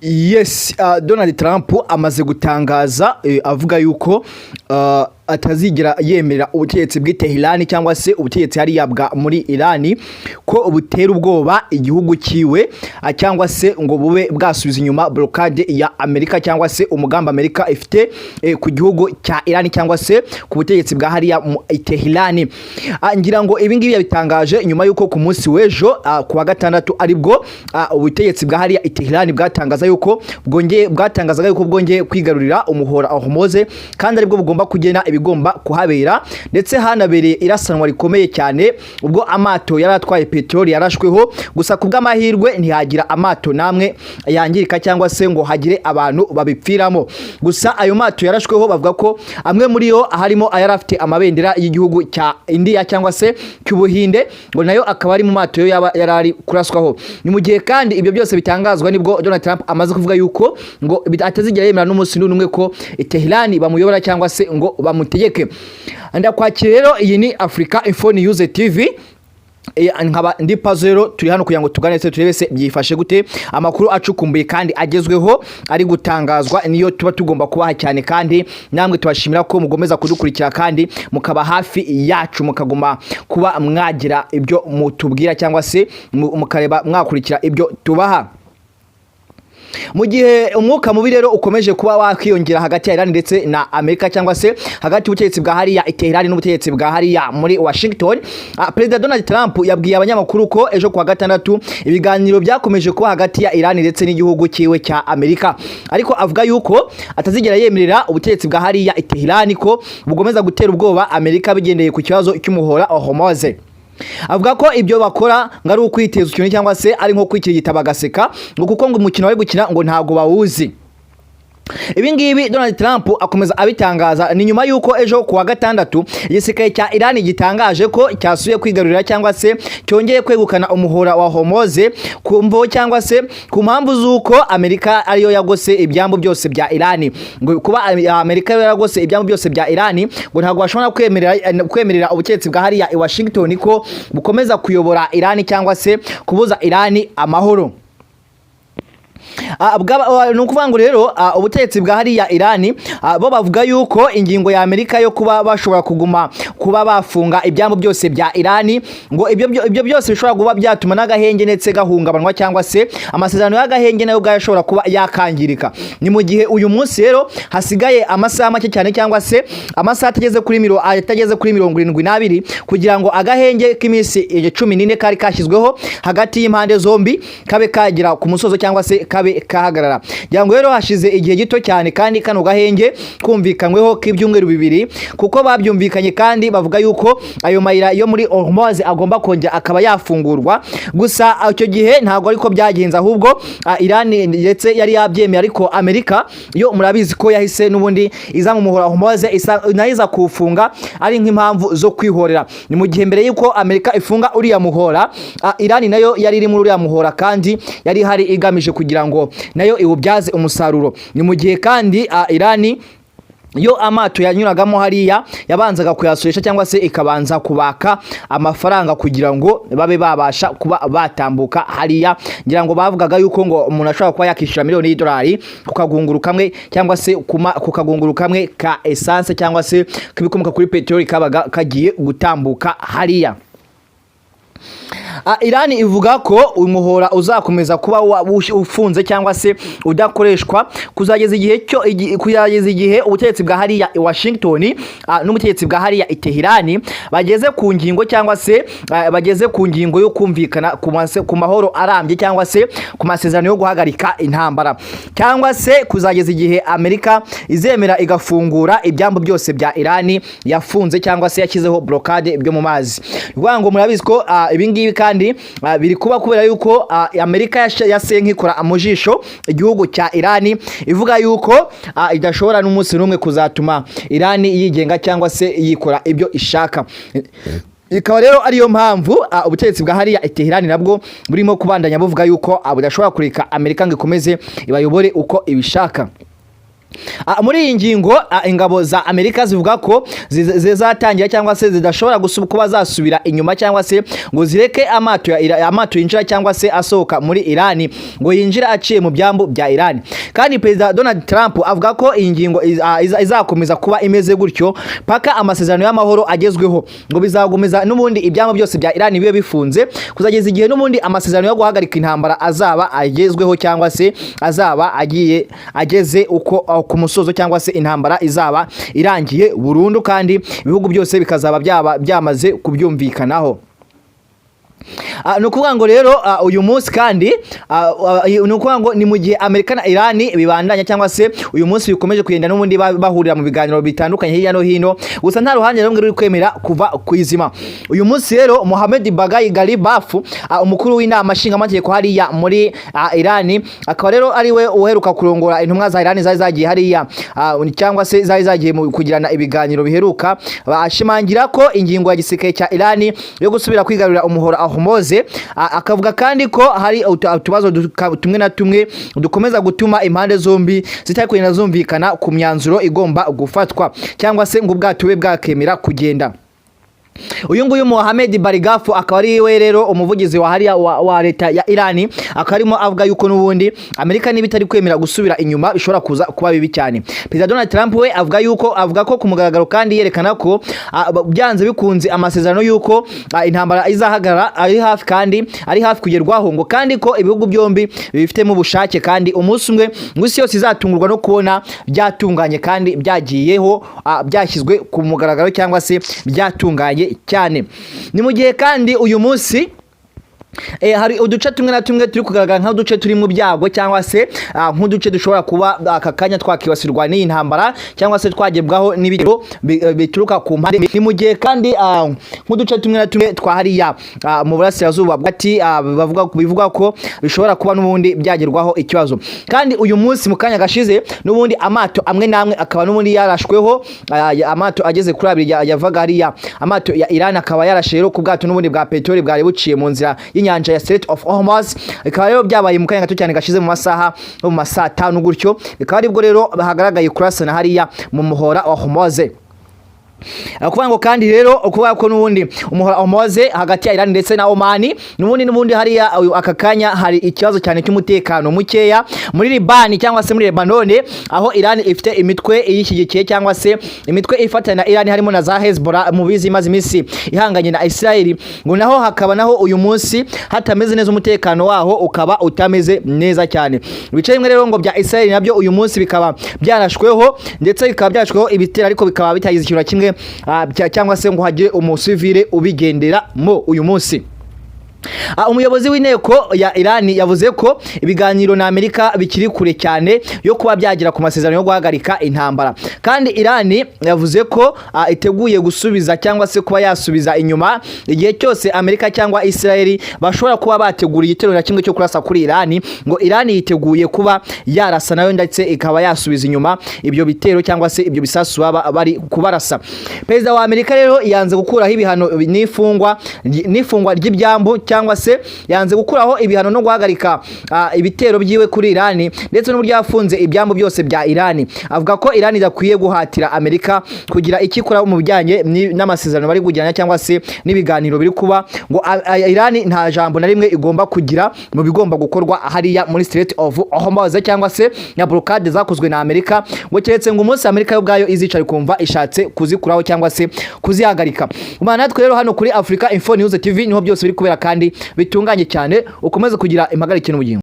Yes, Donald Trump amaze gutangaza avuga yuko atazigera yemera ubutegetsi bw'Iran cyangwa se ubutegetsi hari yabwa muri Iran ko butera ubwoba igihugu kiwe cyangwa se ngo bube bwasubiza inyuma blockade ya Amerika cyangwa se umugamba Amerika ifite ku gihugu cya Iran cyangwa se ku butegetsi bwa hariya mu Tehran. Ngira ngo ibi ngibi yabitangaje nyuma yuko ku munsi w'ejo ku wa gatandatu aribwo ubutegetsi bwa hariya Tehran bwatangaza yuko bwatangazaga yuko bwongeye kwigarurira umuhora Hormuz kandi aribwo bugomba kugena ibigomba kuhabera, ndetse hanabereye irasanwa rikomeye cyane ubwo amato yaratwaye petroli yarashweho, gusa kubw'amahirwe ntihagira amato namwe yangirika cyangwa se ngo hagire abantu babipfiramo. Gusa ayo mato yarashweho bavuga ko amwe muri yo harimo ayarafite amabendera y'igihugu cya India cyangwa se cy'Ubuhinde, ngo nayo akaba ari mu mato yo yarari kuraswaho. Ni mu gihe kandi ibyo byose bitangazwa nibwo Donald Trump amaze kuvuga yuko ngo atazigera yemera n'umunsi n'umwe ko Tehran bamuyobora cyangwa se ngo bamutegeke. Ndakwakira rero, iyi ni Africa Info News TV. Nkaba ndi Pazero, turi hano kugira ngo tuganire turebe se byifashe gute, amakuru acukumbuye kandi agezweho ari gutangazwa niyo tuba tugomba kubaha cyane, kandi namwe tubashimira ko mugomeza kudukurikira kandi mukaba hafi yacu, mukaguma kuba mwagira ibyo mutubwira cyangwa se mukareba mwakurikira ibyo tubaha. Mu gihe umwuka mubi rero ukomeje kuba wakiyongera hagati ya Iran ndetse na Amerika cyangwa se hagati y'ubutegetsi bwa hariya Tehran n'ubutegetsi bwa hariya muri Washington, President Donald Trump yabwiye abanyamakuru ko ejo ku wa gatandatu ibiganiro byakomeje kuba hagati ya Iran ndetse n'igihugu kiwe cya Amerika, ariko avuga yuko atazigera yemerera ubutegetsi bwa hariya Tehran ko bugomeza gutera ubwoba Amerika bigendeye ku kibazo cy'umuhora Hormuz. Avuga ko ibyo bakora ngari ukwiteza ikintu cyangwa se ari nko kwikirigita bagaseka, ngo kuko ngo umukino bari gukina ngo ntago bawuzi. Ibi ngibi Donald Trump akomeza abitangaza ni nyuma yuko ejo ku wa gatandatu igisirikare cya Iran gitangaje ko cyasuye kwigarurira cyangwa se cyongeye kwegukana umuhora wa Hormuz ku mvo cyangwa se ku mpamvu z'uko Amerika ariyo yagose ibyambu byose bya Iran. Ngo kuba Amerika yagose ibyambu byose bya Iran ngo ntago bashobora kwemerera ubutegetsi bwa hariya i Washington ko bukomeza kuyobora Iran cyangwa se kubuza Iran amahoro. Nukuvuga ngo rero ubutegetsi bwa hariya Iran bo bavuga yuko ingingo ya Amerika yo kuba bashobora kuba bafunga ibyambu byose bya Iran, ngo ibyo byose bishobora kuba byatuma n'agahenge ndetse gahungabanwa cyangwa se amasezerano y'agahenge nayo gashobora kuba yakangirika. Ni mu gihe uyu munsi rero hasigaye amasaha make cyane cyangwa se amasaha atageze kuri 72 kugira ngo agahenge k'iminsi 14 kari kashyizweho hagati y'impande zombi kabe kagira ku musozo cyangwa se kabe kahagarara. Yango rero hashize igihe gito cyane kandi kano gahenge kumvikanyweho k'ibyumweru bibiri, kuko babyumvikanye kandi bavuga yuko ayo mayira yo muri Hormuz agomba kongera akaba yafungurwa. Gusa icyo gihe ntago ariko byagenze, ahubwo Iran ndetse yari yabyemeye, ariko Amerika yo murabizi ko yahise n'ubundi iza mu muhora Hormuz nayiza kufunga ari nk'impamvu zo kwihorera. Ni mu gihe mbere yuko Amerika ifunga uriya muhora, Iran nayo yari iri muri uriya muhora kandi yari hari igamije kugira ngo nayo iwubyaze umusaruro. Ni mu gihe kandi Iran yo amato yanyuragamo hariya yabanzaga kuyasoresha cyangwa se ikabanza kubaka amafaranga kugira ngo babe babasha kuba batambuka hariya. Ngira ngo bavugaga yuko ngo umuntu ashobora kuba yakishura miliyoni y'idolari kukagunguru kamwe cyangwa se kukagunguru kamwe ka essence cyangwa se kibikomoka kuri petroli kabaga kagiye gutambuka hariya. Iran ivuga ko umuhora uzakomeza kuba ufunze cyangwa se udakoreshwa kuzageza igihe ubutegetsi bwa hariya i Washington n'ubutegetsi bwa hariya i Tehran bageze ku ngingo cyangwa se bageze ku ngingo yo kumvikana ku mahoro arambye cyangwa se ku masezerano yo guhagarika intambara, cyangwa se kuzageza igihe Amerika izemera igafungura ibyambu byose bya Iran yafunze cyangwa se yakizeho blockade byo mu mazi. Rwa ngo murabizi ko ibi ngibi kandi biri kuba kubera yuko Amerika yasenkikora amujisho igihugu cya Iran, ivuga yuko idashobora n'umunsi n'umwe kuzatuma Iran yigenga cyangwa se yikora ibyo ishaka. Ikaba rero ariyo mpamvu ubutegetsi bwa hariya Tehran nabwo burimo kubandanya buvuga yuko budashobora kureka Amerika ngo ikomeze ibayobore uko ibishaka. Muri iyi ngingo ingabo za Amerika zivuga ko zizatangira cyangwa se zidashobora kuba zasubira inyuma cyangwa se ngo zireke amato yinjira cyangwa se asohoka muri Irani ngo yinjira aciye mu byambu bya Irani. Kandi Perezida Donald Trump avuga ko iyi ngingo izakomeza kuba imeze gutyo paka amasezerano y'amahoro agezweho, ngo bizagumiza n'ubundi ibyambu byose bya Irani bibe bifunze kuzageza igihe n'ubundi amasezerano yo guhagarika intambara azaba agezweho cyangwa se azaba ageze uko ku musozo cyangwa se intambara izaba irangiye burundu kandi ibihugu byose bikazaba byamaze kubyumvikanaho. Nukuvuga ngo rero uyu munsi kandi nukuvuga ngo ni mu gihe Amerika na Irani bibandanya cyangwa se uyu munsi bikomeje kugenda n'ubundi bahurira mu biganiro bitandukanye hirya no hino, gusa nta ruhande rumwe ruri kwemera kuva kwizima. Uyu munsi rero Mohamed Baghai Ghalibaf umukuru w'inama nshingamateka hariya muri Irani, akaba rero ari we uheruka kurongora intumwa za Irani zari zagiye hariya cyangwa se zari zagiye kugirana ibiganiro biheruka, bashimangira ko ingingo ya gisirikare cya Irani yo gusubira kwigarurira umuhora Hormuz, akavuga kandi ko hari utubazo tumwe na tumwe dukomeza gutuma impande zombi zitari kugenda zumvikana ku myanzuro igomba gufatwa cyangwa se ngo ubwato bube bwakemera kugenda. Uyu nguyu Mohamed Barigafu akaba ari we rero umuvugizi wa hariya wa leta ya Irani, akarimo avuga yuko n'ubundi Amerika niba itari kwemera gusubira inyuma bishobora kuza kuba bibi cyane. Perezida Donald Trump we avuga ko ku mugaragaro kandi yerekana ko byanze bikunze amasezerano yuko intambara izahagarara ari hafi kandi ari hafi kugerwaho, ngo kandi ko ibihugu byombi bifitemo ubushake kandi umunsi umwe ngo isi yose izatungurwa no kubona byatunganye kandi byagiyeho byashyizwe ku mugaragaro cyangwa se byatunganye cyane. Ni mu gihe kandi uyu munsi hari uduce tumwe na tumwe turi kugaragara nk'uduce turi mu byago cyangwa se nk'uduce dushobora kuba aka kanya twakibasirwa n'iyi ntambara cyangwa se twagebwaho n'ibitero bituruka ku mpande. Ni mu gihe kandi nk'uduce tumwe na tumwe twahariya mu burasirazuba Hagati bivuga ko bishobora kuba n'ubundi byagerwaho ikibazo. Kandi uyu munsi mu kanya gashize n'ubundi amato amwe namwe akaba n'ubundi yarashweho, amato ageze kuri abiri yavaga hariya, amato ya Iran akaba yarashero ku bwato n'ubundi bwa petroli bwari buciye mu nzira y'inyanja ya Strait of Hormuz. Bikaba rero byabaye mu kanya gato cyane gashize mu masaha mu masaa 5 gutyo, bikaba aribwo rero hagaragaye Kurasana hariya mu muhora wa Hormuz. Kuvuga ngo kandi rero kuvuga ko n'ubundi umuhora Hormuz hagati ya Iran ndetse na Oman n'ubundi hariya aka kanya hari ikibazo cyane cy'umutekano mukeya muri Liban cyangwa se muri Lebanon, aho Iran ifite imitwe iyishyigikiye cyangwa se imitwe ifatanya na Iran harimo na za Hezbollah mu bizi maze imisi ihanganye na Israel, ngo naho hakaba naho uyu munsi hatameze neza, umutekano waho ukaba utameze neza cyane. Ibice bimwe rero ngo bya Israel nabyo uyu munsi bikaba byarashweho ndetse bikaba byarashweho ibitero, ariko bikaba bitagize ikintu kimwe cyangwa se ngo hagire umusivile ubigenderamo uyu munsi. Umuyobozi w'inteko ya Iran yavuze ko ibiganiro na Amerika bikiri kure cyane yo kuba byagira ku masezerano yo guhagarika intambara, kandi Iran yavuze ko iteguye gusubiza cyangwa se kuba yasubiza inyuma igihe cyose Amerika cyangwa Israel bashobora kuba bategura igitero na kimwe cyo kurasa kuri Iran, ngo Iran yiteguye kuba yarasa nayo ndetse ikaba yasubiza inyuma ibyo bitero cyangwa se ibyo bisasu bari kubarasa. Perezida wa Amerika rero yanze gukuraho ibihano n'ifungwa ry'ibyambu cyangwa se yanze gukuraho ibihano no guhagarika ibitero byiwe kuri Iran ndetse n'uburyo yafunze ibyambu byose bya Iran. Avuga ko Iran idakwiye guhatira Amerika kugira ikikora mu bijyanye n'amasezerano bari kugirana cyangwa se n'ibiganiro biri kuba, ngo Iran nta jambo na rimwe igomba kugira mu bigomba gukorwa hariya muri Strait of Hormuz cyangwa se na blockade zakozwe na Amerika, ngo keretse ngo umunsi Amerika yo bwayo izicara kumva ishatse kuzikuraho cyangwa se kuzihagarika. Umana natwe rero hano kuri Africa Info News TV niho byose biri kubera kandi bitunganye cyane. Ukomeze kugira impagarike n'ubugingo.